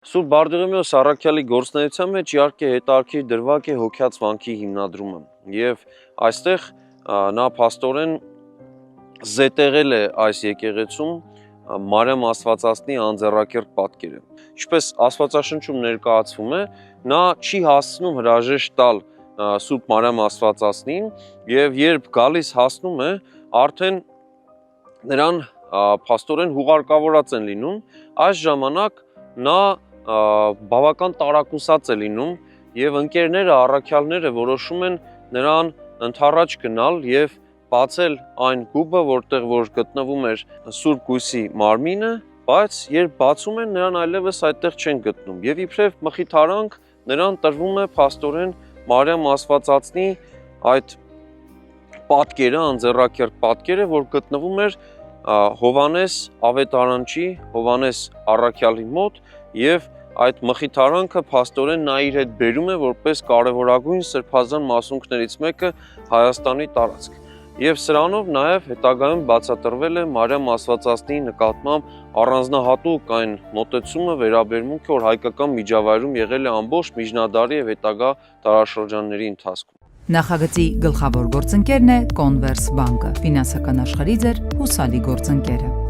Սուրբ Բարդուղիմեոս առաքյալի գործունեության մեջ իհարկե հետաքրքիր դրվագ է հոգյաց վանքի հիմնադրումը եւ այստեղ նա փաստորեն զետեղել է այս եկեղեցում Մարիամ Աստվածածնի անձեռակերտ պատկերը։ Ինչպես Աստվածաշնչում ներկայացվում է, նա չի հասցնում հրաժեշտ տալ Սուրբ Մարիամ Աստվածածնին եւ երբ գալիս հասնում է, արդեն նրան փաստորեն հուղարկավորած են լինում, այս ժամանակ նա բավական տարակուսած է լինում եւ ընկերները, առաքյալները որոշում են նրան ընդառաջ գնալ եւ բացել այն գուբը, որտեղ որ գտնվում էր Սուրբ Գույսի մարմինը, բայց երբ բացում են, նրան այլևս այդտեղ չեն գտնում եւ իբրև մխիթարանք նրան տրվում է փաստորեն Մարիամ Աստվածածնի այդ պատկերը, անձեռակերտ պատկերը, որ գտնվում էր Հովանես Ավետարանչի, Հովանես առաքյալի մոտ եւ այդ մխիթարանքը փաստորեն նա իր հետ բերում է որպես կարևորագույն սրբազան մասունքներից մեկը Հայաստանի տարածք։ Եվ սրանով նաև հետագայում բացատրվել է Մարիամ Աստվածածնի նկատմամբ առանձնահատուկ այն մոտեցումը, վերաբերմունքը, որ հայկական միջավայրում եղել է ամբողջ միջնադարի եւ հետագա դարաշրջանների ընթացքում։ Նախագծի գլխավոր գործընկերն է Converse բանկը, ֆինանսական աշխարհի ձեր հուսալի գործընկերը։